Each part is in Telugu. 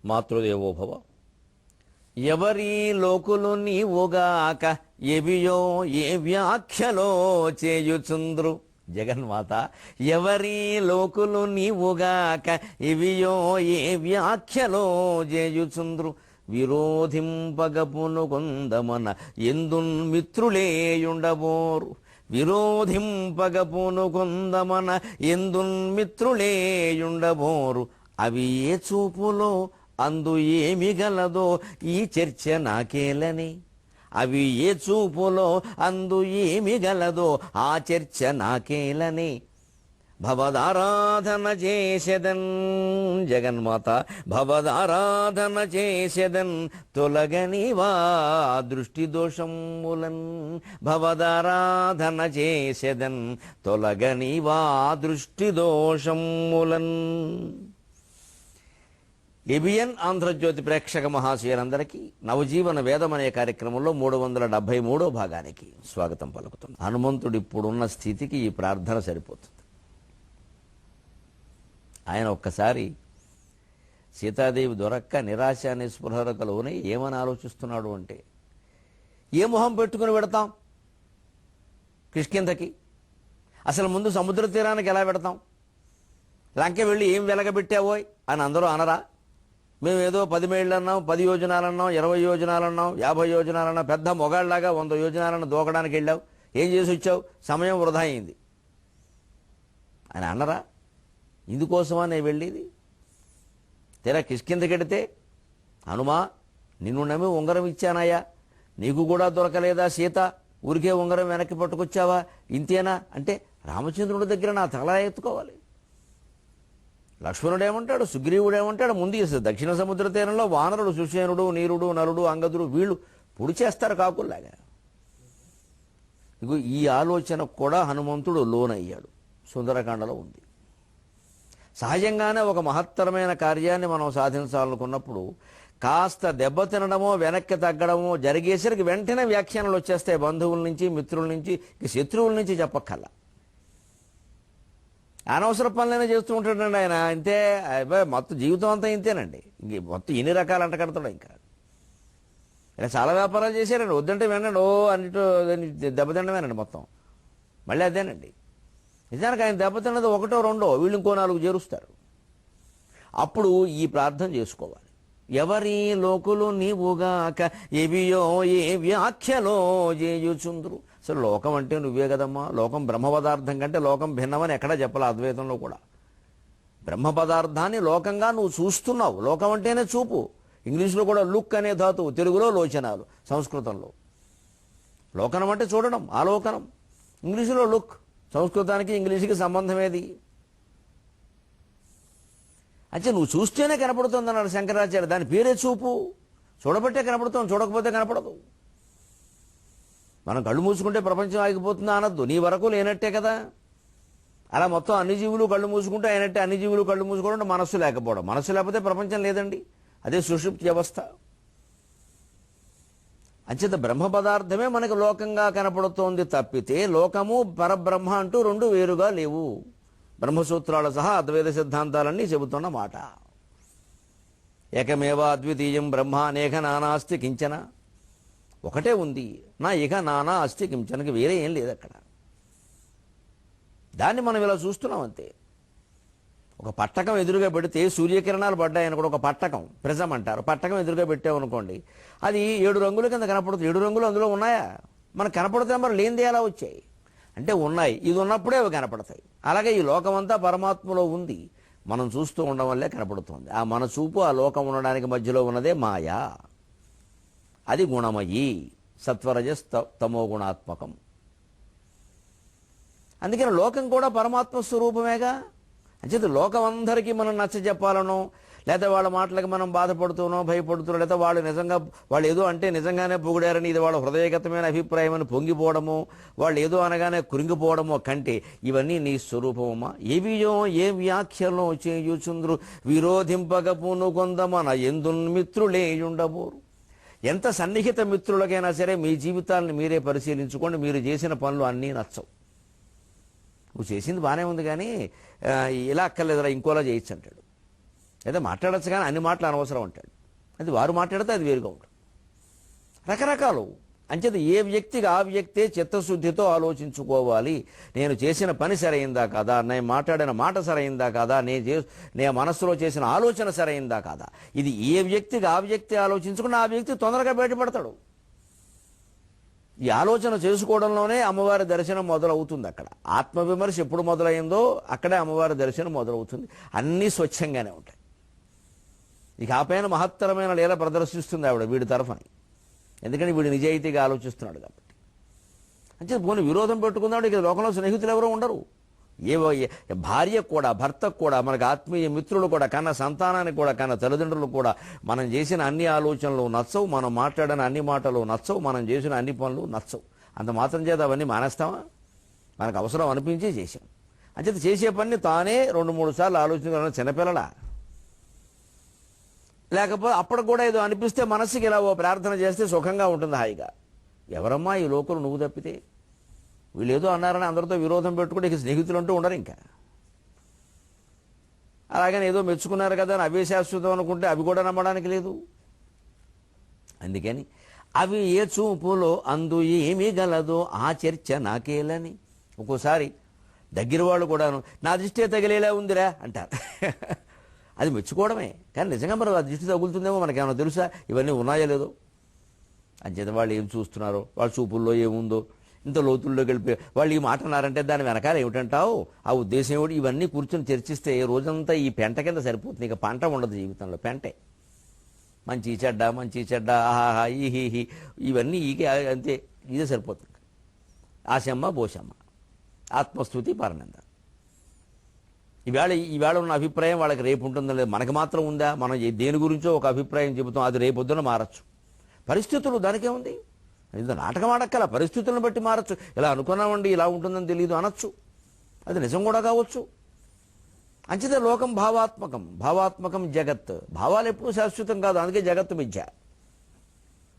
మాతృదేవోభవ. ఎవరి లోకులు నీవుగాక ఎవియో ఏ వ్యాఖ్యలో చేయుచుంద్రు. జగన్మాత, ఎవరి లోకులు నీవుగాక ఎవియో ఏ వ్యాఖ్యలో చేయుచుంద్రు. విరోధింపగపును కొందమన ఎందున్ మిత్రులేయుండబోరు. విరోధింపగపును కొందమన ఎందున్ మిత్రులేయుండబోరు. అవి ఏ చూపులో అందు ఏమి గలదో ఈ చర్చ నాకేలని. అవి ఏ చూపులో అందు ఏమి గలదో ఆ చర్చ నాకేలని. భవదారాధన చేసెదన్ జగన్మాత, భవదారాధన చేసెదన్ తొలగనివా దృష్టి దోషములన్. భవదారాధన చేసెదన్ తొలగనివా దృష్టి దోషములన్. ఏబిఎన్ ఆంధ్రజ్యోతి ప్రేక్షక మహాశయులందరికీ నవజీవన వేదం అనే కార్యక్రమంలో 373వ భాగానికి స్వాగతం పలుకుతుంది. హనుమంతుడు ఇప్పుడున్న స్థితికి ఈ ప్రార్థన సరిపోతుంది. ఆయన ఒక్కసారి సీతాదేవి దొరక్క నిరాశ నిస్పృహలకు లోనే ఏమని ఆలోచిస్తున్నాడు అంటే, ఏ మొహం పెట్టుకుని పెడతాం కిష్కింధకి? అసలు ముందు సముద్ర తీరానికి ఎలా పెడతాం? లంక వెళ్ళి ఏం వెలగబెట్టావోయ్ అని అందరూ అనరా? మేము ఏదో 10 మైళ్ళు అన్నాం, 10 యోజనాలన్నాం, 20 యోజనాలన్నాం, 50 యోజనాలన్నాం, పెద్ద మొగాళ్ళలాగా 100 యోజనాలను దూకడానికి వెళ్ళావు, ఏం చేసి వచ్చావు? సమయం వృధా అయింది అని అన్నరా? ఇందుకోసమా నేను వెళ్ళేది? తెరా కిష్కిందకెడితే, హనుమా నిన్ను నమ్మి ఉంగరం ఇచ్చానయ్యా, నీకు కూడా దొరకలేదా సీత? ఊరికే ఉంగరం వెనక్కి పట్టుకొచ్చావా? ఇంతేనా అంటే రామచంద్రుడి దగ్గర నా తల ఎత్తుకోవాలి. లక్ష్మణుడు ఏమంటాడు, సుగ్రీవుడు ఏమంటాడు? ముందు దక్షిణ సముద్ర తీరంలో వానరుడు సుషేనుడు, నీరుడు, నలుడు, అంగదుడు వీళ్ళు పొడి చేస్తారు కాకుల్లాగా. ఇగో ఈ ఆలోచన కూడా హనుమంతుడు లోనయ్యాడు. సుందరకాండలో ఉంది. సహజంగానే ఒక మహత్తరమైన కార్యాన్ని మనం సాధించాలనుకున్నప్పుడు కాస్త దెబ్బతినడమో వెనక్కి తగ్గడమో జరిగేసరికి వెంటనే వ్యాఖ్యానాలు వచ్చేస్తాయి, బంధువుల నుంచి, మిత్రుల నుంచి, శత్రువుల నుంచి చెప్పక్కల్లా. అనవసర పనులైనా చేస్తూ ఉంటాడండి ఆయన. అంతే, మొత్తం జీవితం అంతా ఇంతేనండి. ఇంక మొత్తం ఎన్ని రకాలు అంటకడతాడు. ఇంకా ఇలా చాలా వ్యాపారాలు చేశారండి. వద్దంటే వినండి, అన్నిటో దెబ్బతిండమేనండి మొత్తం. మళ్ళీ అదేనండి. నిజానికి ఆయన దెబ్బతిన్నది ఒకటో రెండో, వీళ్ళు ఇంకో 4 చేరుస్తారు. అప్పుడు ఈ ప్రార్థన చేసుకోవాలి. ఎవరి లోకులు నీవుగాక ఎవియో ఏ వ్యాఖ్యలో చేయుచుంద్రు. అసలు లోకం అంటే నువ్వే కదమ్మా. లోకం బ్రహ్మ పదార్థం కంటే లోకం భిన్నమని ఎక్కడా చెప్పాలి అద్వైతంలో కూడా. బ్రహ్మ పదార్థాన్ని లోకంగా నువ్వు చూస్తున్నావు. లోకం అంటేనే చూపు. ఇంగ్లీష్లో కూడా లుక్ అనే ధాతువు, తెలుగులో లోచనాలు, సంస్కృతంలో. లోకనం అంటే చూడడం, ఆలోకనం. ఇంగ్లీషులో లుక్. సంస్కృతానికి ఇంగ్లీష్కి సంబంధం ఏది? అంటే నువ్వు చూస్తేనే కనపడుతుంది అన్నాడు శంకరాచార్య. దాని పేరే చూపు. చూడబట్టే కనపడుతుంది, చూడకపోతే కనపడదు. మనం కళ్ళు మూసుకుంటే ప్రపంచం ఆగిపోతుందా అనద్దు. నీ వరకు లేనట్టే కదా. అలా మొత్తం అన్ని జీవులు కళ్ళు మూసుకుంటే అయినట్టే. అన్ని జీవులు కళ్ళు మూసుకోవడం మనస్సు లేకపోవడం. మనస్సు లేకపోతే ప్రపంచం లేదండి. అదే సుషుప్తి వ్యవస్థ. అంచేత బ్రహ్మ పదార్థమే మనకు లోకంగా కనపడుతోంది తప్పితే లోకము పరబ్రహ్మ అంటూ 2 వేరుగా లేవు. బ్రహ్మసూత్రాల సహా అద్వైత సిద్ధాంతాలన్నీ చెబుతున్న మాట. ఏకమేవా అద్వితీయం బ్రహ్మ అనేక నానాస్తి కించన. ఒకటే ఉంది, నా ఇక నానా అస్తి కించనకి వేరే ఏం లేదు అక్కడ. దాన్ని మనం ఇలా చూస్తున్నాం అంతే. ఒక పట్టకం ఎదురుగా పెడితే సూర్యకిరణాలు పడ్డాయని కూడా ఒక పట్టకం, ప్రిజం అంటారు. పట్టకం ఎదురుగా పెట్టామనుకోండి, అది 7 రంగుల కింద కనపడుతుంది. 7 రంగులు అందులో ఉన్నాయా? మనకు కనపడుతున్నాయి. మరి లేనిదే ఎలా వచ్చాయి అంటే ఉన్నాయి. ఇది ఉన్నప్పుడే అవి కనపడతాయి. అలాగే ఈ లోకమంతా పరమాత్మలో ఉంది. మనం చూస్తూ ఉండడం వల్లే కనపడుతుంది. ఆ మన చూపు ఆ లోకం ఉండడానికి మధ్యలో ఉన్నదే మాయా. అది గుణమయి, సత్వరజస్ తమో గుణాత్మకం. అందుకని లోకం కూడా పరమాత్మ స్వరూపమేగా. అంచేత లోకం అందరికీ మనం నచ్చ చెప్పాలనో, లేదా వాళ్ళ మాటలకి మనం బాధపడుతూనో, భయపడుతునో, లేదా వాళ్ళు ఏదో అంటే నిజంగానే పొగిడారని ఇది వాళ్ళ హృదయగతమైన అభిప్రాయం అని పొంగిపోవడము, వాళ్ళు ఏదో అనగానే కురింగిపోవడమో కంటే ఇవన్నీ నీ స్వరూపమమ్మా. ఏవియో ఏ వ్యాఖ్యలో చేయుచుంద్రు. విరోధింపగపును కొందమన ఎందున్ మిత్రులేయుండబోరు. ఎంత సన్నిహిత మిత్రులకైనా సరే మీ జీవితాలను మీరే పరిశీలించుకోండి. మీరు చేసిన పనులు అన్నీ నచ్చవు. నువ్వు చేసింది బాగానే ఉంది కానీ ఇలా అక్కర్లేదురా, ఇంకోలా చేయొచ్చు అంటాడు. లేదా మాట్లాడచ్చు కానీ అన్ని మాటలు అనవసరం అంటాడు. అది వారు మాట్లాడితే అది వేరుగా ఉంటుంది. రకరకాలు. అంచేత ఏ వ్యక్తికి ఆ వ్యక్తే చిత్తశుద్ధితో ఆలోచించుకోవాలి. నేను చేసిన పని సరైందా కాదా, నేను మాట్లాడిన మాట సరైందా కాదా, నేను మనస్సులో చేసిన ఆలోచన సరైందా కాదా, ఇది ఏ వ్యక్తికి ఆ వ్యక్తి ఆలోచించుకుని ఆ వ్యక్తి తొందరగా బయటపడతాడు. ఈ ఆలోచన చేసుకోవడంలోనే అమ్మవారి దర్శనం మొదలవుతుంది. అక్కడ ఆత్మవిమర్శ ఎప్పుడు మొదలైందో అక్కడే అమ్మవారి దర్శనం మొదలవుతుంది. అన్నీ స్వచ్ఛంగానే ఉంటాయి. ఇక ఆ పైన మహత్తరమైన లీల ప్రదర్శిస్తుంది ఆవిడ వీడి తరఫుని. ఎందుకంటే వీడు నిజాయితీగా ఆలోచిస్తున్నాడు కాబట్టి. అంటే పోనీ విరోధం పెట్టుకున్నాడు. ఇక లోకంలో స్నేహితులు ఎవరో ఉండరు. భార్యకు కూడా, భర్తకు కూడా, మనకు ఆత్మీయ మిత్రులు కూడా, కన్న సంతానానికి కూడా, కన్న తల్లిదండ్రులు కూడా మనం చేసిన అన్ని ఆలోచనలు నచ్చవు, మనం మాట్లాడిన అన్ని మాటలు నచ్చవు, మనం చేసిన అన్ని పనులు నచ్చవు. అంత మాత్రం చేత అవన్నీ మానేస్తామా? మనకు అవసరం అనిపించి చేశాం. అంచేత చేసే పని తానే 2-3 సార్లు ఆలోచించాలని చిన్నపిల్లలా? లేకపోతే అప్పటికి కూడా ఏదో అనిపిస్తే మనస్సుకి ఇలా ఓ ప్రార్థన చేస్తే సుఖంగా ఉంటుంది హాయిగా. ఎవరమ్మా ఈ లోకులు నువ్వు తప్పితే? వీళ్ళు ఏదో అన్నారని అందరితో విరోధం పెట్టుకుంటే ఇక స్నేహితులు అంటూ ఉండరు. ఇంకా అలాగని ఏదో మెచ్చుకున్నారు కదా అని అవే శాశ్వతం అనుకుంటే అవి కూడా నమ్మడానికి లేదు. అందుకని అవి ఏ చూపులో అందు ఏమీ గలదో ఆ చర్చ నాకేలని. ఒక్కోసారి దగ్గర వాళ్ళు కూడాను నా దృష్టే తగిలేలా ఉందిరా అంటారు. అది మెచ్చుకోవడమే, కానీ నిజంగా మరి ఆ దృష్టి తగులుతుందేమో మనకేమైనా తెలుసా ఇవన్నీ ఉన్నాయో లేదో? అంచేత వాళ్ళు ఏం చూస్తున్నారో, వాళ్ళ చూపుల్లో ఏముందో, ఇంత లోతుల్లోకి వెళ్ళిపోయి వాళ్ళు ఈ మాట అన్నారంటే దాని వెనకాల ఏమిటంటావు, ఆ ఉద్దేశం ఏమిటి, ఇవన్నీ కూర్చొని చర్చిస్తే రోజంతా ఈ పెంట కింద సరిపోతుంది. ఇక పంట ఉండదు జీవితంలో, పెంటే. మంచి చెడ్డ ఆహాహా ఈహీహి ఇవన్నీ ఈకే అంతే, ఇదే సరిపోతుంది. ఆశమ్మ బోషమ్మ, ఆత్మస్థుతి పరనంద. ఈవేళ ఉన్న అభిప్రాయం వాళ్ళకి రేపు ఉంటుందో లేదు, మనకి మాత్రం ఉందా? మనం దేని గురించో ఒక అభిప్రాయం చెబుతాం, అది రేపొద్దున మారచ్చు. పరిస్థితులు దానికే ఉంది. ఇది నాటకం ఆడక్కల, పరిస్థితులను బట్టి మారచ్చు. ఇలా అనుకున్నామండి ఇలా ఉంటుందని తెలియదు అనొచ్చు, అది నిజం కూడా కావచ్చు. అంచేతే లోకం భావాత్మకం జగత్. భావాలు ఎప్పుడూ శాశ్వతం కాదు, అందుకే జగత్తు మిథ్య.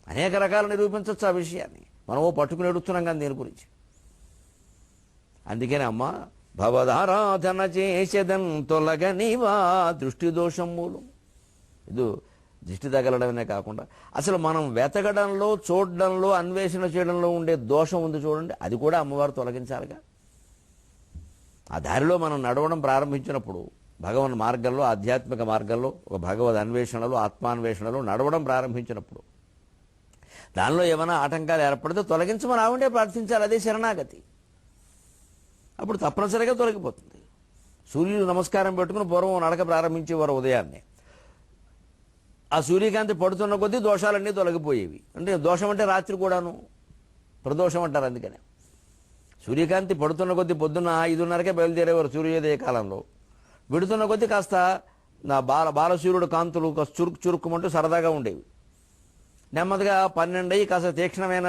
అనేక రకాలు నిరూపించవచ్చు ఆ విషయాన్ని, మనమో పట్టుకుని ఎడుతున్నాం కానీ దేని గురించి. అందుకనే అమ్మ భవదారాధన చేసేదన్ తొలగనివా దృష్టి దోషం మూలం. ఇది దృష్టి తగలడమే కాకుండా అసలు మనం వెతకడంలో, చూడడంలో, అన్వేషణ చేయడంలో ఉండే దోషం ఉంది చూడండి, అది కూడా అమ్మవారు తొలగించాలిగా. ఆ దారిలో మనం నడవడం ప్రారంభించినప్పుడు, భగవన్ మార్గంలో, ఆధ్యాత్మిక మార్గంలో, ఒక భగవద్ అన్వేషణలో, ఆత్మాన్వేషణలో నడవడం ప్రారంభించినప్పుడు దానిలో ఏమైనా ఆటంకాలు ఏర్పడితే తొలగించమని ఆవిడే ప్రార్థించాలి. అదే శరణాగతి. అప్పుడు తప్పనిసరిగా తొలగిపోతుంది. సూర్యుడు నమస్కారం పెట్టుకుని పూర్వం నడక ప్రారంభించేవారు ఉదయాన్నే. ఆ సూర్యకాంతి పడుతున్న కొద్దీ దోషాలన్నీ తొలగిపోయేవి. అంటే దోషం అంటే రాత్రి కూడాను ప్రదోషం అంటారు. అందుకనే సూర్యకాంతి పడుతున్న కొద్దీ పొద్దున్న 5:30కే బయలుదేరేవారు సూర్యోదయ కాలంలో. విడుతున్న కొద్దీ కాస్త నా బాలసూర్యుడు కాంతులు చురుక్కుమంటూ సరదాగా ఉండేవి. నెమ్మదిగా 12 అయ్యి కాస్త తీక్షణమైన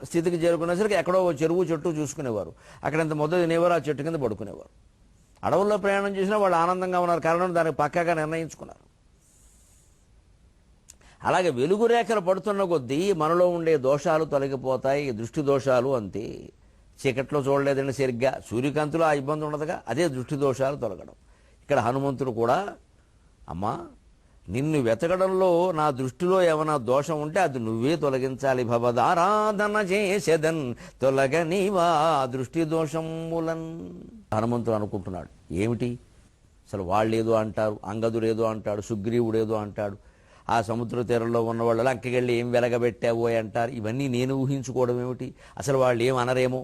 స్థితికి చేరుకునేసరికి ఎక్కడో చెరువు చెట్టు చూసుకునేవారు. అక్కడ ఇంత మొదలు తినేవారు, ఆ చెట్టు కింద పడుకునేవారు. అడవుల్లో ప్రయాణం చేసినా వాళ్ళు ఆనందంగా ఉన్నారు, కారణం దానికి పక్కాగా నిర్ణయించుకున్నారు. అలాగే వెలుగు రేఖలు పడుతున్న కొద్దీ మనలో ఉండే దోషాలు తొలగిపోతాయి. దృష్టి దోషాలు అంతే. చీకట్లో చూడలేదండి సరిగ్గా, సూర్యకాంతిలో ఆ ఇబ్బంది ఉండదుగా, అదే దృష్టి దోషాలు తొలగడం. ఇక్కడ హనుమంతుడు కూడా అమ్మా నిన్ను వెతకడంలో నా దృష్టిలో ఏమైనా దోషం ఉంటే అది నువ్వే తొలగించాలి. భవదారాధన చేసేదన్ తొలగనివా దృష్టి దోషములన్. హనుమంతుడు అనుకుంటున్నాడు, ఏమిటి అసలు వాళ్ళేదో అంటారు, అంగదుడేదో అంటాడు, సుగ్రీవుడేదో అంటాడు, ఆ సముద్ర తీరంలో ఉన్న వాళ్ళు లంకెళ్ళి ఏం వెలగబెట్టావో అంటారు. ఇవన్నీ నేను ఊహించుకోవడం ఏమిటి, అసలు వాళ్ళు ఏం అనరేమో.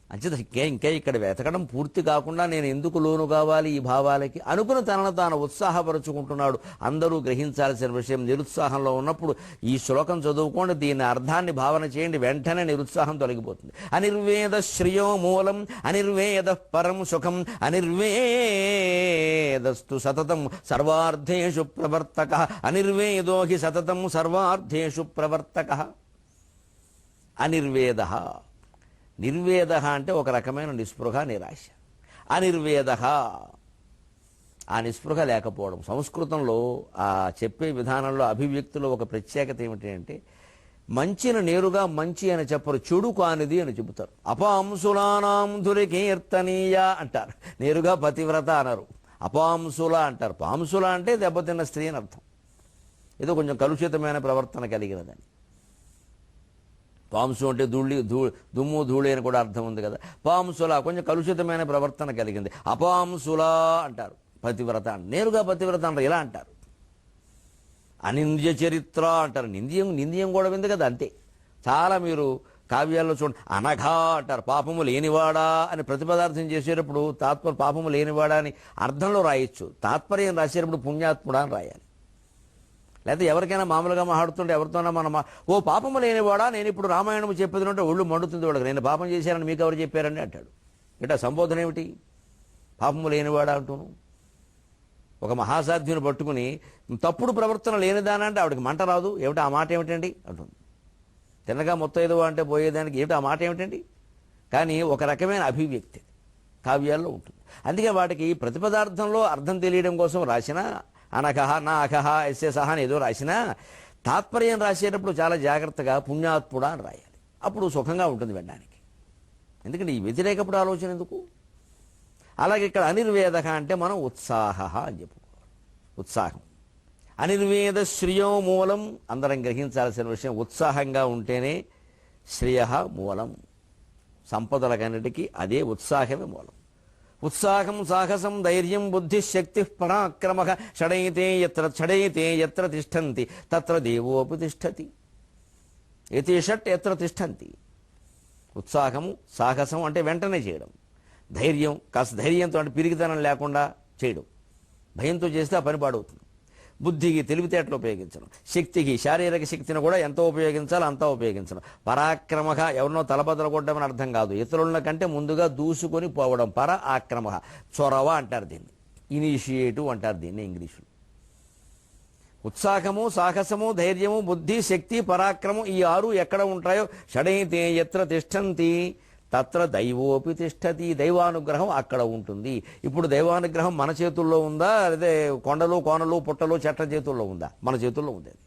అంచేత ఇంకా ఇక్కడ వెతకడం పూర్తి కాకుండా నేను ఎందుకు లోను కావాలి ఈ భావాలకి అనుకుని తనను తాను ఉత్సాహపరుచుకుంటున్నాడు. అందరూ గ్రహించాల్సిన విషయం, నిరుత్సాహంలో ఉన్నప్పుడు ఈ శ్లోకం చదువుకోండి, దీని అర్థాన్ని భావన చేయండి, వెంటనే నిరుత్సాహం తొలగిపోతుంది. అనిర్వేద శ్రియో మూలం అనిర్వేద పరం సుఖం అనిర్వేదస్తు సతతం సర్వార్థేషు ప్రవర్తక అనిర్వేదో హి సతతం సర్వార్థేషు ప్రవర్తక. అనిర్వేద, నిర్వేద అంటే ఒక రకమైన నిస్పృహ, నిరాశ. అనిర్వేద ఆ నిస్పృహ లేకపోవడం. సంస్కృతంలో ఆ చెప్పే విధానంలో అభివ్యక్తిలో ఒక ప్రత్యేకత ఏమిటి అంటే మంచిని నేరుగా మంచి అని చెప్పరు, చెడు కానిది అని చెబుతారు. అపాంసులానాం ధురికీర్తనీయ అంటారు, నేరుగా పతివ్రత అనరు. అపాంసుల అంటారు. పాంసుల అంటే దెబ్బతిన్న స్త్రీ అని అర్థం. ఏదో కొంచెం కలుషితమైన ప్రవర్తన కలిగినదని. పాంసు అంటే దుమ్ము ధూళి అని కూడా అర్థం ఉంది కదా. పాంసుల కొంచెం కలుషితమైన ప్రవర్తన కలిగింది. అపాంసుల అంటారు. పతివ్రత నేరుగా పతివ్రత అంటారు, ఇలా అంటారు. అనింద్య చరిత్ర అంటారు. నింద్యం కూడా ఉంది కదా, అంతే. చాలా మీరు కావ్యాల్లో చూడండి, అనఘా అంటారు. పాపము లేనివాడా అని ప్రతిపదార్థం చేసేటప్పుడు పాపము లేనివాడా అని అర్థంలో రాయొచ్చు. తాత్పర్యం రాసేటప్పుడు పుణ్యాత్ముడా అని రాయాలి. లేకపోతే ఎవరికైనా మామూలుగా మాట్లాడుతుంటే ఎవరితోనా మనం ఓ పాపము లేనివాడా, నేను ఇప్పుడు రామాయణం చెప్పేది అంటే ఒళ్ళు మండుతుంది వాడికి. నేను పాపం చేశానని మీకు ఎవరు చెప్పారండి అంటాడు. ఇటా సంబోధన ఏమిటి? పాపము లేనివాడా అంటూను. ఒక మహాసాధ్యుని పట్టుకుని తప్పుడు ప్రవర్తన లేనిదానంటే ఆవిడకి మంట రాదు. ఏమిటి ఆ మాట ఏమిటండి అంటుంది. తిన్నగా మొత్తం అంటే పోయేదానికి ఏమిటి ఆ మాట ఏమిటండి? కానీ ఒక రకమైన అభివ్యక్తి కావ్యాల్లో ఉంటుంది. అందుకే వాటికి ప్రతిపదార్థంలో అర్థం తెలియడం కోసం రాసిన అనఘహ నా అఘహ ఎస్సే సహా అని ఏదో రాసినా తాత్పర్యం రాసేటప్పుడు చాలా జాగ్రత్తగా పుణ్యాత్ముడా అని రాయాలి. అప్పుడు సుఖంగా ఉంటుంది వినడానికి. ఎందుకంటే ఈ వ్యతిరేకప్పుడు ఆలోచన ఎందుకు? అలాగే ఇక్కడ అనిర్వేద అంటే మనం ఉత్సాహ అని చెప్పుకోవాలి. ఉత్సాహం అనిర్వేద శ్రేయో మూలం. అందరం గ్రహించాల్సిన విషయం, ఉత్సాహంగా ఉంటేనే శ్రేయ మూలం. సంపదలకన్నిటికీ అదే ఉత్సాహమే మూలం. ఉత్సాహం సాహసం ధైర్యం బుద్ధి శక్తి పరాక్రమ షడైతే ఎత్ర తిష్టంతి తత్ర దేవోపి తిష్టతి. ఏతే షట్ ఎత్ర తిష్టంతి. ఉత్సాహము సాహసం అంటే వెంటనే చేయడం. ధైర్యం కాస్త ధైర్యంతో అంటే పిరిగితనం లేకుండా చేయడం. భయంతో చేస్తే ఆ పని పాడవుతుంది. బుద్ధికి తెలివితేటలు ఉపయోగించడం. శక్తికి శారీరక శక్తిని కూడా ఎంతో ఉపయోగించాలో అంతా ఉపయోగించడం. పరాక్రమగా ఎవరినో తలబదలు కొట్టమని అర్థం కాదు. ఇతరుల కంటే ముందుగా దూసుకొని పోవడం. ఆక్రమ చొరవ అంటారు దీన్ని. ఇనిషియేటివ్ అంటారు దీన్ని ఇంగ్లీషులో. ఉత్సాహము సాహసము ధైర్యము బుద్ధి శక్తి పరాక్రమం ఈ 6 ఎక్కడ ఉంటాయో షడైతే ఎత్ర తిష్టంతి తత్ర దైవోపి తిష్టతి. దైవానుగ్రహం అక్కడ ఉంటుంది. ఇప్పుడు దైవానుగ్రహం మన చేతుల్లో ఉందా, అదే కొండలు కోనలు పుట్టలు చెట్ల చేతుల్లో ఉందా? మన చేతుల్లో ఉంది. అది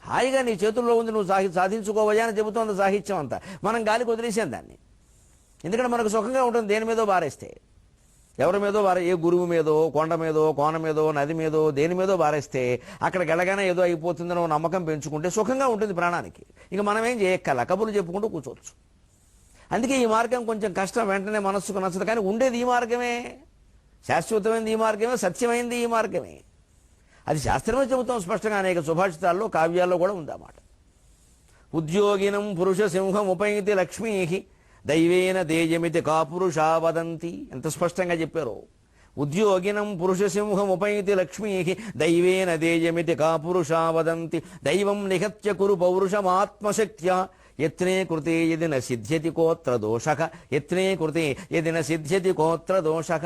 హాయిగా నీ చేతుల్లో ఉంది, నువ్వు సాధించుకోవయ్యా అని చెబుతోంది సాహిత్యం అంతా. మనం గాలికి వదిలేసాం దాన్ని. ఎందుకంటే మనకు సుఖంగా ఉంటుంది దేని మీదో బారేస్తే. ఎవరి మీదో ఏ గురువు మీదో కొండ మీదో కోన మీదో నది మీదో దేని మీదో బారేస్తే అక్కడికి వెళ్ళగానే ఏదో అయిపోతుందని నమ్మకం పెంచుకుంటే సుఖంగా ఉంటుంది ప్రాణానికి. ఇక మనం ఏం చేయక్కల, కబుర్లు చెప్పుకుంటూ కూర్చోవచ్చు. అందుకే ఈ మార్గం కొంచెం కష్టం, వెంటనే మనస్సుకు నచ్చదు. కానీ ఉండేది ఈ మార్గమే, శాశ్వతమైనది ఈ మార్గమే, సత్యమైంది ఈ మార్గమే. అది శాస్త్రమే చెబుతాం స్పష్టంగా. అనేక సుభాషితాల్లో కావ్యాల్లో కూడా ఉందన్నమాట. ఉద్యోగినం పురుష సింహం ఉపైతి లక్ష్మీ దైవేన దేయమితి కాపురుషా వదంతి. ఎంత స్పష్టంగా చెప్పారు. ఉద్యోగినం పురుష సింహం ఉపైతి లక్ష్మీ దైవేన దేయమితి కాపురుషా వదంతి. దైవం నిహత్య కురు పౌరుషమాత్మశక్త్యా యత్నే కృతే యది న సిద్ధ్యతి కోత్ర దోషః. యత్నే కృతే యది న సిద్ధ్యతి కోత్ర దోషః.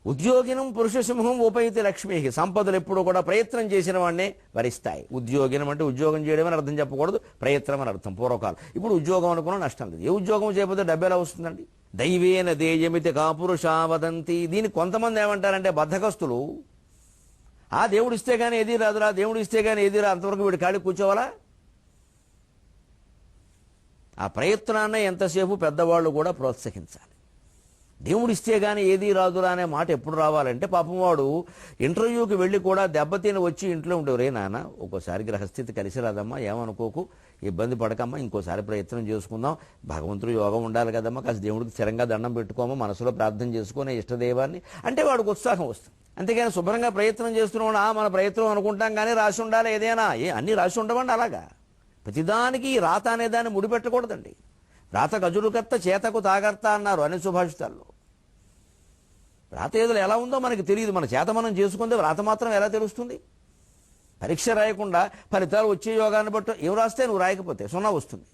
ఉద్యోగినం పురుష సింహం ఉపైతి లక్ష్మీ. సంపదలు ఎప్పుడు కూడా ప్రయత్నం చేసిన వాడినే వరిస్తాయి. ఉద్యోగినం అంటే ఉద్యోగం చేయడం అని అర్థం చెప్పకూడదు, ప్రయత్నం అని అర్థం పూర్వకాలం. ఇప్పుడు ఉద్యోగం అనుకున్నా నష్టం లేదు. ఏ ఉద్యోగం చేయకపోతే డబ్బు ఎలా వస్తుందండి? దైవేన దేయమితి కాపురుషా వదంతి. దీనికి కొంతమంది ఏమంటారంటే బద్ధకస్తులు, ఆ దేవుడు ఇస్తే గానీ ఏది రాదురా, దేవుడు ఇస్తే గానీ ఏది రా, అంతవరకు వీడి కాడికి కూర్చోవాలా? ఆ ప్రయత్నాన్ని ఎంతసేపు పెద్దవాళ్ళు కూడా ప్రోత్సహించాలి. దేవుడు ఇస్తే గానీ ఏది రాదురా అనే మాట ఎప్పుడు రావాలంటే, పాపం వాడు ఇంటర్వ్యూకి వెళ్ళి కూడా దెబ్బతిని వచ్చి ఇంట్లో ఉండేవారు. రే నాన్న, ఒక్కోసారి గ్రహస్థితి కలిసి రాదమ్మా, ఏమనుకోకు, ఇబ్బంది పడకమ్మా, ఇంకోసారి ప్రయత్నం చేసుకుందాం, భగవంతుడు యోగం ఉండాలి కదమ్మా, కాస్త దేవుడికి స్థిరంగా దండం పెట్టుకోమా, మనసులో ప్రార్థన చేసుకునే ఇష్టదైవాన్ని అంటే వాడికి ఉత్సాహం వస్తుంది. అంతేగాని శుభ్రంగా ప్రయత్నం చేస్తున్నాడు, మన ప్రయత్నం అనుకుంటాం కానీ రాసి ఉండాలి ఏదైనా, అన్నీ రాసి ఉండవండి. అలాగా ప్రతిదానికి రాత అనే దాన్ని ముడిపెట్టకూడదండి. రాత గజుడుకర్త చేతకు తాగర్త అన్నారు అనే సుభాషితాల్లో. రాత ఏదో ఎలా ఉందో మనకి తెలియదు, మన చేత మనం చేసుకుంటే రాత మాత్రం ఎలా తెలుస్తుంది? పరీక్ష రాయకుండా ఫలితాలు వచ్చే యోగాన్ని బట్టి ఏం రాస్తే నువ్వు రాయకపోతే 0 వస్తుంది.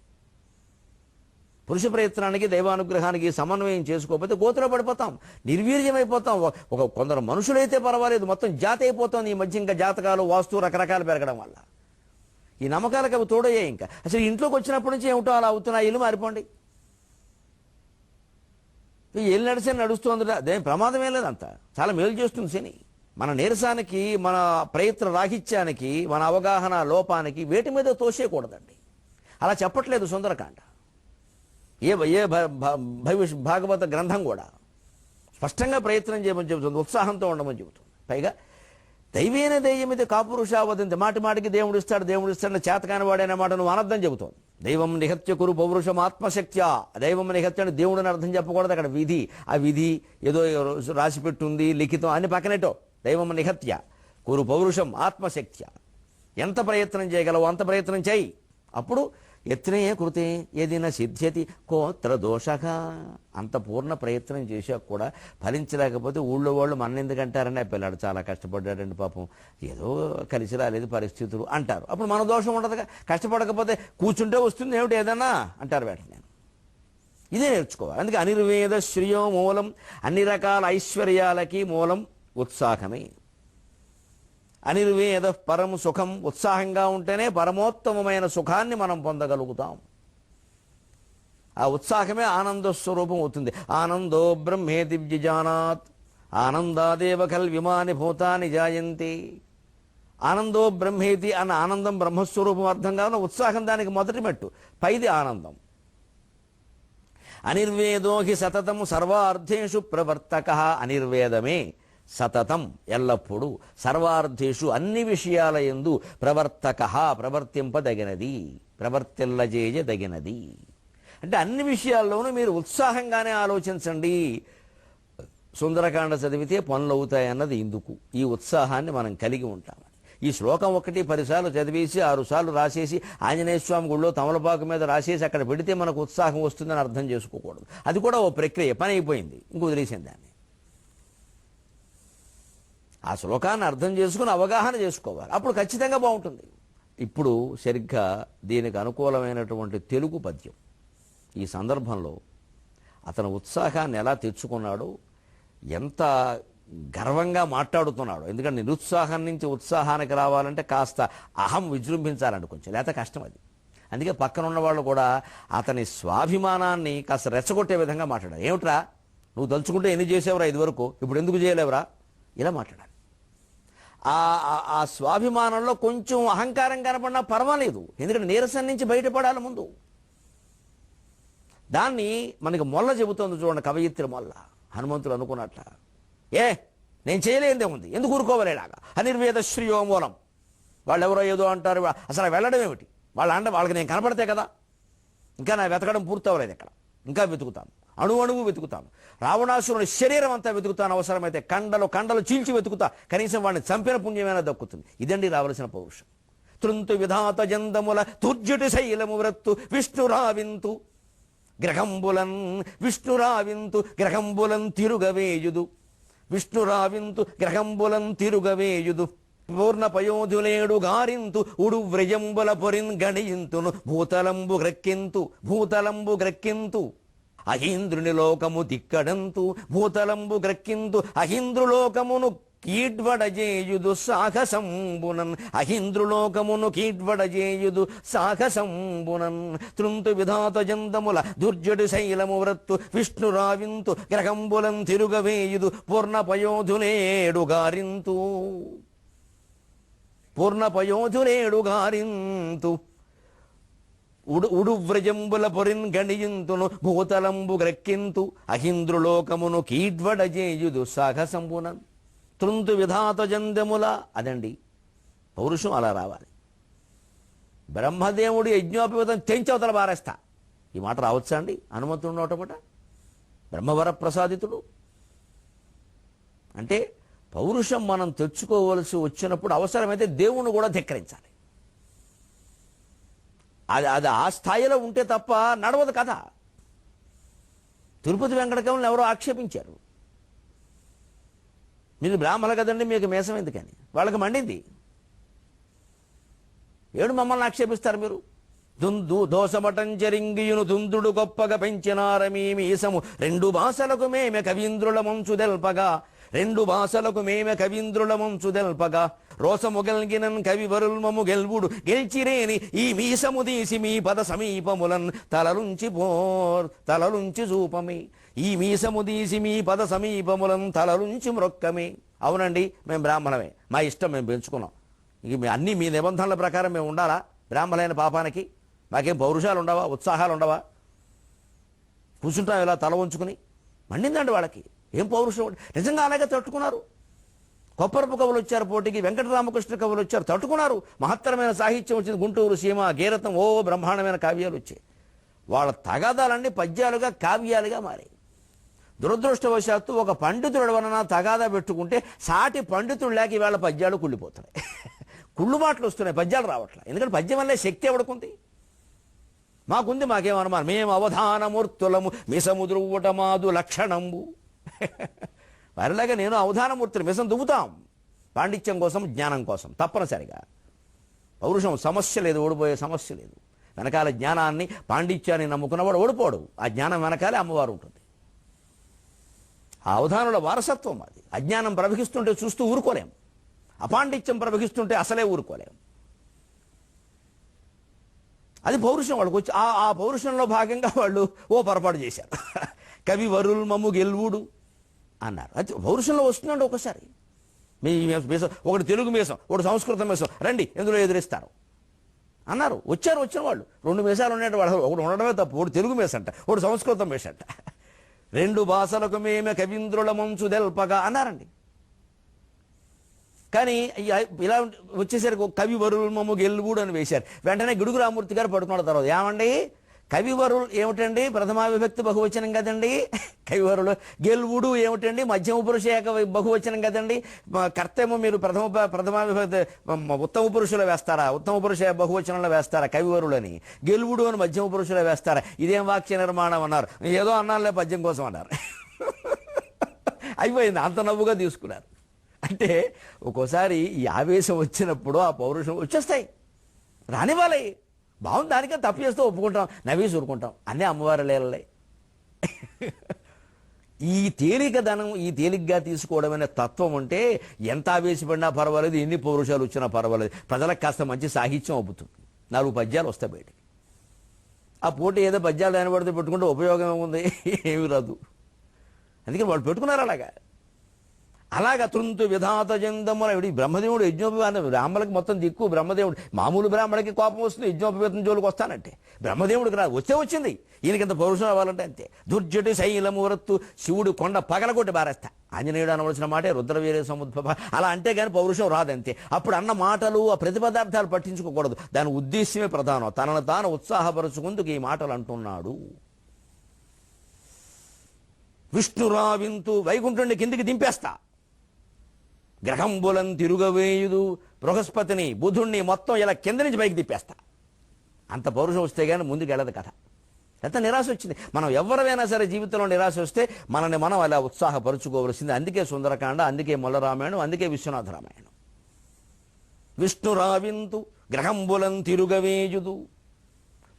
పురుష ప్రయత్నానికి దైవానుగ్రహానికి సమన్వయం చేసుకోకపోతే గోతులో పడిపోతాం, నిర్వీర్యమైపోతాం. కొందరు మనుషులైతే పర్వాలేదు, మొత్తం జాతి అయిపోతుంది ఈ మధ్య. ఇంకా జాతకాలు వాస్తు రకరకాలు పెరగడం వల్ల ఈ నమ్మకాలకు అవి తోడయ్యాయి. ఇంకా అసలు ఇంట్లోకి వచ్చినప్పటి నుంచి ఏమిటో అలా అవుతున్నాయి, ఇల్లు మారిపోండి. ఏళ్ళు నడిచే నడుస్తుంది, అదే ప్రమాదమే లేదంతా, చాలా మేలు చేస్తుంది శని. మన నీరసానికి, మన ప్రయత్న రాహిత్యానికి, మన అవగాహన లోపానికి వేటి మీద తోసేయకూడదండి. అలా చెప్పట్లేదు సుందరకాండ, ఏ భాగవత గ్రంథం కూడా స్పష్టంగా ప్రయత్నం చేయమని చెబుతుంది, ఉత్సాహంతో ఉండమని చెబుతుంది. పైగా దైవేన దెయ్యమిది కాపురుషా వదంతి, మాటి మాటికి దేవుడు ఇస్తాడు చేతకాని వాడైన మాట నువ్వు అనర్థం చెబుతోంది. దైవం నిహత్య కురు పౌరుషం ఆత్మశక్త్యా, దైవం నిహత్య అని దేవుడిని అర్థం చెప్పకూడదు. అక్కడ విధి, ఆ విధి ఏదో రాసి పెట్టుంది లిఖితం అని పక్కనేటో. దైవం నిహత్య కురు పౌరుషం ఆత్మశక్త్యా, ఎంత ప్రయత్నం చేయగలవు అంత ప్రయత్నం చేయి. అప్పుడు యత్నే కృతే ఏదైనా సిద్ధ్యతి కోత్ర దోషగా, అంత పూర్ణ ప్రయత్నం చేశాక కూడా ఫలించలేకపోతే ఊళ్ళో వాళ్ళు మన ఎందుకంటారని, ఆ పిల్లాడు చాలా కష్టపడ్డాడండి పాపం, ఏదో కలిసి రాలేదు పరిస్థితులు అంటారు. అప్పుడు మన దోషం ఉండదుగా. కష్టపడకపోతే కూర్చుంటే వస్తుంది ఏమిటి ఏదన్నా అంటారు వెంటనే. ఇదే నేర్చుకోవాలి. అందుకే అనిర్వేద శ్రేయో మూలం, అన్ని రకాల ఐశ్వర్యాలకి మూలం ఉత్సాహమే. అనిర్వేద పరం సుఖం, ఉత్సాహంగా ఉంటేనే పరమోత్తమమైన సుఖాన్ని మనం పొందగలుగుతాం. ఆ ఉత్సాహమే ఆనంద స్వరూపం అవుతుంది. ఆనందో బ్రహ్మేతి విజానాత్, ఆనందాదేవ కల్విమాని భూతాని జాయంతి. ఆనందో బ్రహ్మేతి అన్న ఆనందం బ్రహ్మస్వరూపం అర్థం కావాలి. ఉత్సాహం దానికి మొదటి మెట్టు, పైది ఆనందం. అనిర్వేదో హి సతతం సర్వార్థేషు ప్రవర్తక, అనిర్వేదమే సతతం ఎల్లప్పుడూ, సర్వార్థేషు అన్ని విషయాల యందు, ప్రవర్తక ప్రవర్తింపదగినది, ప్రవర్తిల్లజేయదగినది. అంటే అన్ని విషయాల్లోనూ మీరు ఉత్సాహంగానే ఆలోచించండి. సుందరకాండ చదివితే పనులు అవుతాయన్నది ఇందుకు. ఈ ఉత్సాహాన్ని మనం కలిగి ఉంటామని. ఈ శ్లోకం 1 10 చదివేసి 6 సార్లు రాసేసి ఆంజనేయ స్వామి గుళ్ళో తమలపాకు మీద రాసేసి అక్కడ పెడితే మనకు ఉత్సాహం వస్తుందని అర్థం చేసుకోకూడదు. అది కూడా ఓ ప్రక్రియ, పని అయిపోయింది, ఇంక వదిలేసింది దాన్ని. ఆ శ్లోకాన్ని అర్థం చేసుకుని అవగాహన చేసుకోవాలి, అప్పుడు ఖచ్చితంగా బాగుంటుంది. ఇప్పుడు సరిగ్గా దీనికి అనుకూలమైనటువంటి తెలుగు పద్యం. ఈ సందర్భంలో అతను ఉత్సాహాన్ని ఎలా తెచ్చుకున్నాడో, ఎంత గర్వంగా మాట్లాడుతున్నాడు. ఎందుకంటే నిరుత్సాహం నుంచి ఉత్సాహానికి రావాలంటే కాస్త అహం విజృంభించాలండి కొంచెం, లేకపోతే కష్టం అది. అందుకే పక్కన ఉన్న వాళ్ళు కూడా అతని స్వాభిమానాన్ని కాస్త రెచ్చగొట్టే విధంగా మాట్లాడారు. ఏమిట్రా నువ్వు తలుచుకుంటే ఎన్ని చేసేవరా ఇదివరకు, ఇప్పుడు ఎందుకు చేయలేవరా, ఇలా మాట్లాడాలి. ఆ స్వాభిమానంలో కొంచెం అహంకారం కనపడినా పర్వాలేదు, ఎందుకంటే నీరసం నుంచి బయటపడాలి ముందు. దాన్ని మనకి మొల్ల చెబుతోంది చూడండి, కవయిత్రి మొల్ల. హనుమంతుడు అనుకున్నట్ల, నేను చేయలేదే ఉంది, ఎందుకు ఊరుకోవలేలాగా. అనిర్వేద శ్రేయో మూలం, వాళ్ళు ఎవరో ఏదో అంటారు, అసలు వెళ్ళడం ఏమిటి, వాళ్ళకి నేను కనపడితే కదా. ఇంకా నా వెతకడం పూర్తవలేదు, ఇక్కడ ఇంకా వెతుకుతాను, అణువు వెతుకుతాను, రావణాసురుని శరీరం అంతా వెతుకుతాను, అవసరమైతే కండలు చీల్చి వెతుకుతా, కనీసం వాడిని చంపిన పుణ్యమైనా దక్కుతుంది. ఇదండి రావలసిన పౌరుషం. తృంతు విధాత జందముల తుర్జుటి శైలము వ్రత్తు విష్ణురావింతు గ్రహంబులన్, విష్ణురావింతు గ్రహంబులన్ తిరుగవేయుదు, విష్ణురావింతు గ్రహంబులన్ తిరుగవేయుదు, పూర్ణ పయోధులేడు గారింతు ఉడు వ్రజంబుల పొరిన్ గణియింతును, భూతలంబు గ్రక్కింతు అహీంద్రుని లోకము దిక్కడంతు, భూతలంబు గ్రక్కింతు అహీంద్రులోకమును కీడ్వడజేయుదు సాహసంబునన్, అహీంద్రులోకమును కీడ్వడజేయుదు సాహసంబునన్. తృంతు విధాత జందముల దుర్జడు శైలము వ్రత్తు విష్ణురావింతు గ్రహంబులం తిరుగవేయుదు, పూర్ణ పయోధులేడు గారింతు, పూర్ణ పయోధులేడు గారింతు, ఉడు వ్రజంబుల పొరిన్ గణియింతును, భూతలంబు గ్రక్కింతు అహీంద్రులోకమును కీడ్వడజేయుదు సాహసంబునన్. తృంతు విధాత జందముల, అదండి పౌరుషం, అలా రావాలి. బ్రహ్మదేవుడి యజ్ఞోపేతం తెంచవతల బారేస్తా, ఈ మాట రావచ్చా అండి హనుమంతుడు నోటమాట? బ్రహ్మవర ప్రసాదితుడు అంటే పౌరుషం మనం తెచ్చుకోవలసి వచ్చినప్పుడు అవసరమైతే దేవుణ్ణి కూడా ధిక్కరించాలి. అది ఆ స్థాయిలో ఉంటే తప్ప నడవదు కథ. తిరుపతి వెంకటకవులను ఎవరో ఆక్షేపించారు, మీరు బ్రాహ్మణ కదండి మీకు మేసం ఎందుకని. వాళ్ళకి మండింది, ఏడు మమ్మల్ని ఆక్షేపిస్తారు మీరు. దోసమటంచరింగియును దుందుడు గొప్పగా పెంచినారమీ మీసము, 2 భాషలకు మేమె కవీంద్రుల మంచు దెల్పగా, 2 భాషలకు మేమె కవీంద్రుల మంచు దెల్పగా, రోసము గెల్గినన్ కవి వరుల్మము గెల్వుడు గెల్చిరేని ఈ మీసము తీసి మీ పద సమీపములన్ తలలుంచి చూపమే, ఈ మీసము తీసి మీ పద సమీపములం తలలుంచి మ్రొక్కమే. అవునండి మేము బ్రాహ్మణమే, మా ఇష్టం మేము పెంచుకున్నాం, ఇక అన్నీ మీ నిబంధనల ప్రకారం మేము ఉండాలా? బ్రాహ్మణైన పాపానికి మాకేం పౌరుషాలు ఉండవా, ఉత్సాహాలు ఉండవా? కూర్చుంటాం ఇలా తల ఉంచుకుని. మండిందండి వాళ్ళకి. ఏం పౌరుషం! నిజంగా అలాగే తట్టుకున్నారు. కొప్పరపు కవులు వచ్చారు పోటీకి, వెంకటరామకృష్ణ కవులు వచ్చారు, తట్టుకున్నారు. మహత్తరమైన సాహిత్యం వచ్చింది. గుంటూరు సీమ, గీరతం, బ్రహ్మాండమైన కావ్యాలు వచ్చాయి. వాళ్ళ తగాదాలన్నీ పద్యాలుగా కావ్యాలుగా మారాయి. దురదృష్టవశాత్తు ఒక పండితుడు వలన తగాదా పెట్టుకుంటే సాటి పండితుడు లేక ఇవాళ పద్యాలు కుళ్ళిపోతున్నాయి. కుళ్ళు మాటలు వస్తున్నాయి, పద్యాలు రావట్లేదు. ఎందుకంటే పద్యం వల్లే శక్తి ఎవడుకుంది? మాకుంది, మాకేమనుమానం. మేము అవధానమూర్తులము మిసముద్రువటమాదు లక్షణంబు. వారిలాగా నేను అవధానమూర్తులు, మిసం దువ్వుతాం పాండిత్యం కోసం, జ్ఞానం కోసం. తప్పనిసరిగా పౌరుషం సమస్య లేదు, ఓడిపోయే సమస్య లేదు. వెనకాల జ్ఞానాన్ని పాండిత్యాన్ని నమ్ముకున్నవాడు ఓడిపోడు. ఆ జ్ఞానం వెనకాలే అమ్మవారు ఉంటుంది. ఆ అవధానుల వారసత్వం అది. అజ్ఞానం ప్రవహిస్తుంటే చూస్తూ ఊరుకోలేం, అపాండిత్యం ప్రవహిస్తుంటే అసలే ఊరుకోలేం. అది పౌరుషం వాళ్ళకి వచ్చి. ఆ పౌరుషంలో భాగంగా వాళ్ళు పొరపాటు చేశారు. కవి వరుల్ మమ్ము గెల్వుడు అన్నారు. అది పౌరుషంలో వస్తుందండి. ఒకసారి మీ మీసం, ఒకటి తెలుగు మీసం, ఒకటి సంస్కృతం మీసం, రండి ఎందులో ఎదురిస్తారు అన్నారు. వచ్చిన వాళ్ళు 2 మీసాలు ఉండేట వాళ్ళు. ఒకటి ఉండడమే తప్పు. ఒకటి తెలుగు మీసంట, ఒకటి సంస్కృతం మీసంట. 2 భాషలకు మేమే కవీంద్రుల మంచు దెల్పగా అన్నారండి. కానీ ఇలా వచ్చేసరికి కవి వరుల్మము గెల్వుడు అని వేశారు. వెంటనే గిడుగు రామూర్తి గారు పడుకున్న తర్వాత, ఏమండి కవివరులు ఏమిటండి? ప్రథమా విభక్తి బహువచనం కదండి. కవివరులు. గెల్వుడు ఏమిటండి? మధ్యమ పురుష ఏక బహువచనం కదండి. కర్తేమో మీరు ప్రథమా విభక్తి ఉత్తమ పురుషులు వేస్తారా? ఉత్తమ పురుష బహువచనంలో వేస్తారా కవివరులని? గెల్వుడు అని మధ్యమ పురుషులు వేస్తారా? ఇదేం వాక్య నిర్మాణం అన్నారు. ఏదో అన్నానులే పద్యం కోసం అన్నారు. అయిపోయింది. అంత నవ్వుగా తీసుకున్నారు. అంటే ఒక్కోసారి ఈ ఆవేశం వచ్చినప్పుడు ఆ పౌరుషం వచ్చేస్తాయి. రానివ్వాలి. బాగుంది, దానికే తప్పు చేస్తూ ఒప్పుకుంటాం, నవ్వేసి ఊరుకుంటాం. అన్నీ అమ్మవారి లీలలే. ఈ తేలికదనం, ఈ తేలిగ్గా తీసుకోవడం అనే తత్వం ఉంటే ఎంత ఆవేశపడినా పర్వాలేదు, ఎన్ని పౌరుషాలు వచ్చినా పర్వాలేదు. ప్రజలకు కాస్త మంచి సాహిత్యం అవుతుంది. 4 పద్యాలు వస్తాయి బయటికి. ఆ పోటీ ఏదో పద్యాలు కనబడితే పెట్టుకుంటే ఉపయోగం ఏముంది? ఏమి రాదు. అందుకని వాళ్ళు పెట్టుకున్నారు అలాగా త్రుంతు విధాత జందముల. బ్రహ్మదేవుడు యజ్ఞోపవేతం, బ్రాహ్మణులకి మొత్తం దిక్కు బ్రహ్మదేవుడు. మామూలు బ్రాహ్మణులకి కోపం వస్తుంది, యజ్ఞోపవేతం జోలికి వస్తానంటే. బ్రహ్మదేవుడికి రాదు, వచ్చింది. ఈయనకింత పౌరుషం అవ్వాలంటే అంతే. దుర్జటి శైలమూరత్తు, శివుడు కొండ పగలగొట్టి బారేస్తా. ఆంజనేయుడు అనవలసిన మాటే రుద్రవీర్య సముద్భవ. అలా అంటే కానీ పౌరుషం రాదంతే. అప్పుడు అన్న మాటలు, ఆ ప్రతిపదార్థాలు పట్టించుకోకూడదు. దాని ఉద్దేశ్యమే ప్రధానం. తనను తాను ఉత్సాహపరుచుకుందుకు ఈ మాటలు అంటున్నాడు. విష్ణురావింతు, వైకుంఠుడిని కిందికి దింపేస్తా. గ్రహంబులం తిరుగవేయుదు, బృహస్పతిని బుధుణ్ణి మొత్తం ఇలా కింద నుంచి పైకి తిప్పేస్తా. అంత పౌరుషం వస్తే కానీ ముందుకు వెళ్ళదు కథ. ఎంత నిరాశ వచ్చింది. మనం ఎవరైనా సరే జీవితంలో నిరాశ వస్తే మనల్ని మనం అలా ఉత్సాహపరుచుకోవలసింది. అందుకే సుందరకాండ, అందుకే మొల్లరామాయణం, అందుకే విశ్వనాథ రామాయణం. విష్ణురావింతు గ్రహంబులం తిరుగవేయుదు,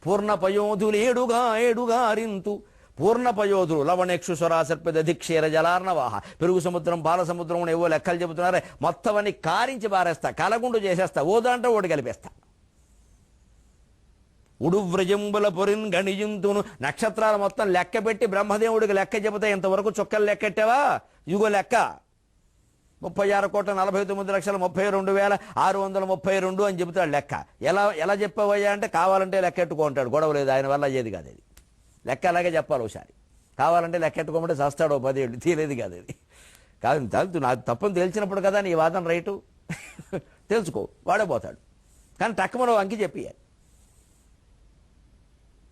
పూర్ణపయోధులు ఏడుగారింతు. పూర్ణపయోధులు లవణేక్షు స్వరాసర్పదధిక్షేర జలార్ణవాహ. పెరుగు సముద్రం, పాల సముద్రం ఏవో లెక్కలు చెబుతున్నారే, మొత్తం అన్ని కారించి పారేస్తా, కలగుండు చేసేస్తా, ఓదాంటే ఓడి కలిపేస్తా. ఉడువ్రజంబుల పొరిన్ గణియుంతును, నక్షత్రాలు మొత్తం లెక్క పెట్టి బ్రహ్మదేవుడికి లెక్క చెబుతా. ఇంతవరకు చుక్కలు లెక్కెట్టావా? ఇదిగో లెక్క 36,49,32,632 అని చెబుతాడు లెక్క. ఎలా చెప్పవయ్యా అంటే, కావాలంటే లెక్కెట్టుకుంటాడు, గొడవ లేదు, ఆయన వల్ల అయ్యేది కాదు. అది లెక్క అలాగే చెప్పాలి. ఒకసారి కావాలంటే లెక్కెట్టుకోమంటే చస్తాడు 10 ఏళ్ళు, తీరేది కాదు. అది కాదు. నాకు తప్పని తెలిసినప్పుడు కదా నీ వాదన రైటు. తెలుసుకో, వాడే పోతాడు. కానీ టక్కుమలో అంకి చెప్పియాలి.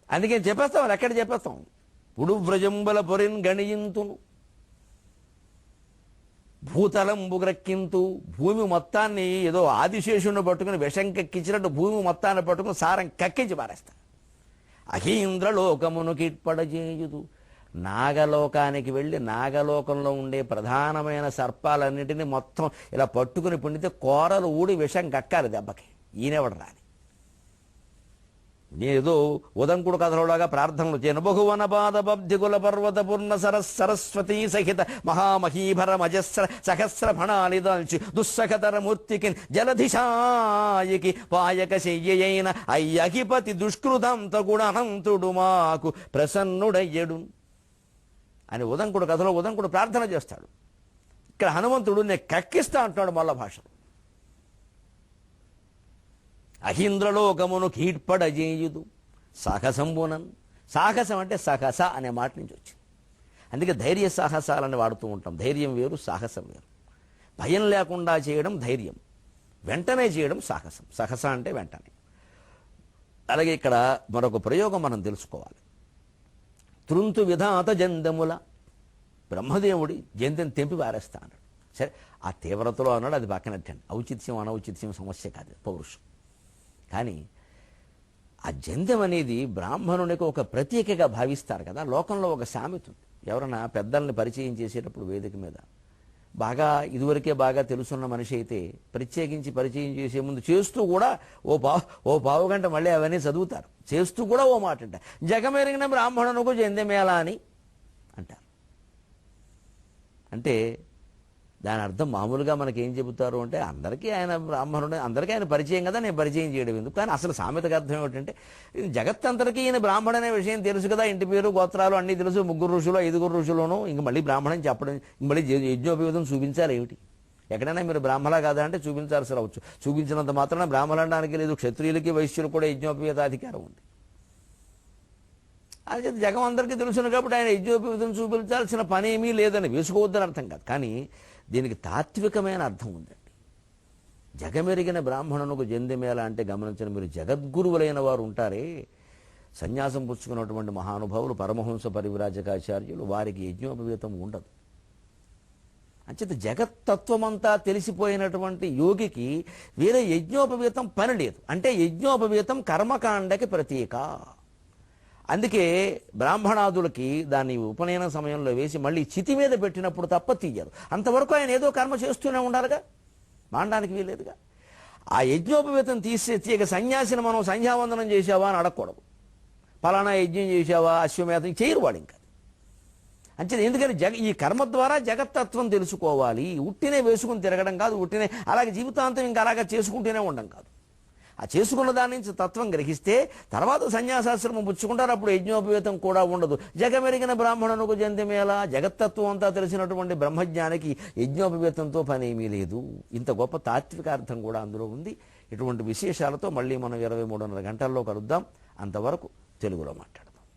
అందుకే చెప్పేస్తాం, లెక్కటి చెప్పేస్తాం. ఉడు వ్రజంబల పొరిన్ గణియింతును, భూతలంబు గ్రక్కింతు. భూమి మొత్తాన్ని ఏదో ఆదిశేషుని పట్టుకుని విషం కక్కించినట్టు భూమి మొత్తాన్ని పట్టుకుని సారం కక్కించి పారేస్తా. అహీంద్రలోకమును కిట్పడజేయుదు. నాగలోకానికి వెళ్ళి నాగలోకంలో ఉండే ప్రధానమైన సర్పాలన్నింటినీ మొత్తం ఇలా పట్టుకుని పిండితే కూరలు ఊడి విషం కక్కాలి దెబ్బకి. ఈయనెవడు రాని. నేదో ఉదంకుడు కథలోలాగా ప్రార్థనలు చేయను. బహువన పాద బబ్ధికుల పర్వత పూర్ణ సరస్వతీ సహిత మహామహీభర మజస్ర సహస్ర ఫణాలిదాల్చి దుస్సఖతర మూర్తికి జలధిశాయికి పాయక శయ్యైన అయ్యహిపతి దుష్కృతంత కూడా అనంతుడు మాకు ప్రసన్నుడయ్యడు అని ఉదంకుడు కథలో ఉదంకుడు ప్రార్థన చేస్తాడు. ఇక్కడ హనుమంతుడు నేను కక్కిస్తా అంటున్నాడు మల్ల భాషలో. అహీంద్రలోకమును కీడ్పడజేయుదు సాహసంబునన్. సాహసం అంటే సహస అనే మాట నుంచి వచ్చింది. అందుకే ధైర్య సాహసాలని వాడుతూ ఉంటాం. ధైర్యం వేరు, సాహసం వేరు. భయం లేకుండా చేయడం ధైర్యం, వెంటనే చేయడం సాహసం. సహస అంటే వెంటనే. అలాగే ఇక్కడ మరొక ప్రయోగం మనం తెలుసుకోవాలి. తృంతు విధాత జందముల, బ్రహ్మదేవుడి జందెం తెంపి పారేస్తా అన్నాడు. సరే, ఆ తీవ్రతలో అన్నాడు, అది పక్కనట్టండి. ఔచిత్యం అనౌచిత్యం సమస్య కాదు, పౌరుషం. కానీ ఆ జందెం అనేది బ్రాహ్మణునికి ఒక ప్రత్యేకగా భావిస్తారు కదా. లోకంలో ఒక సామెత ఉంది. ఎవరైనా పెద్దల్ని పరిచయం చేసేటప్పుడు వేదిక మీద బాగా ఇదివరకే బాగా తెలుసున్న మనిషి అయితే ప్రత్యేకించి పరిచయం చేసే ముందు చేస్తూ కూడా ఓ పావు గంట మళ్ళీ అవన్నీ చదువుతారు. చేస్తూ కూడా ఓ మాట అంటారు, జగమెరిగిన బ్రాహ్మణునకు జందెమేలా అని అంటారు. అంటే దాని అర్థం మామూలుగా మనకేం చెబుతారు అంటే, అందరికీ ఆయన బ్రాహ్మణుడు, అందరికీ ఆయన పరిచయం కదా, నేను పరిచయం చేయడం ఎందుకు. కానీ అసలు సామెతకు అర్థం ఏమిటంటే, జగత్తంతరికీ ఈయన బ్రాహ్మణ అనే విషయం తెలుసు కదా, ఇంటి పేరు గోత్రాలు అన్నీ తెలుసు, 3 ఋషులు 5 ఋషులను, ఇంక మళ్ళీ బ్రాహ్మణం చెప్పడం, ఇంక మళ్ళీ యజ్ఞోపవేతం చూపించాలి ఏమిటి? ఎక్కడైనా మీరు బ్రాహ్మణ కాదా అంటే చూపించాల్సి రావచ్చు. చూపించినంత మాత్రాన బ్రాహ్మణానికి లేదు, క్షత్రియులకి వైశ్యులు కూడా యజ్ఞోపవేతాధికారం ఉంది. అది జగం అందరికీ తెలుసును కాబట్టి ఆయన యజ్ఞోపవేతం చూపించాల్సిన పని ఏమీ లేదని వేసుకోవద్దని అర్థం కాదు. కానీ దీనికి తాత్వికమైన అర్థం ఉందండి. జగమెరిగిన బ్రాహ్మణునకు జందెమేళ అంటే గమనించిన మీరు, జగద్గురువులైన వారు ఉంటారే, సన్యాసం పుచ్చుకున్నటువంటి మహానుభావులు, పరమహంస పరివ్రాజకాచార్యులు, వారికి యజ్ఞోపవేతం ఉండదు. అంచేత జగత్తత్వమంతా తెలిసిపోయినటువంటి యోగికి వేరే యజ్ఞోపవేతం పని లేదు. అంటే యజ్ఞోపవేతం కర్మకాండకి ప్రతీక. అందుకే బ్రాహ్మణాదులకి దాన్ని ఉపనయన సమయంలో వేసి మళ్ళీ చితి మీద పెట్టినప్పుడు తప్ప తీయరు. అంతవరకు ఆయన ఏదో కర్మ చేస్తూనే ఉండాలిగా, మానడానికి వీలేదుగా. ఆ యజ్ఞోపవేతం తీసేక సన్యాసిని మనం సంధ్యావందనం చేశావా అని అడగకూడదు. పలానా యజ్ఞం చేశావా, అశ్వమేధం చేయరు వాడు ఇంకా. అంటే ఎందుకని ఈ కర్మ ద్వారా జగత్తత్వం తెలుసుకోవాలి. ఉట్టినే వేసుకుని తిరగడం కాదు, ఉట్టినే అలాగే జీవితాంతం ఇంకా అలాగే చేసుకుంటూనే ఉండడం కాదు. ఆ చేసుకున్న దాని నుంచి తత్వం గ్రహిస్తే తర్వాత సన్యాసాశ్రమం పుచ్చుకుంటారు, అప్పుడు యజ్ఞోపవేతం కూడా ఉండదు. జగమెరిగిన బ్రాహ్మణునకు జందెమేళ, జగత్తత్వం అంతా తెలిసినటువంటి బ్రహ్మజ్ఞానికి యజ్ఞోపవేతంతో పని ఏమీ లేదు. ఇంత గొప్ప తాత్విక అర్థం కూడా అందులో ఉంది. ఇటువంటి విశేషాలతో మళ్ళీ మనం 23:30 గంటల్లో కలుద్దాం. అంతవరకు తెలుగులో మాట్లాడదాం.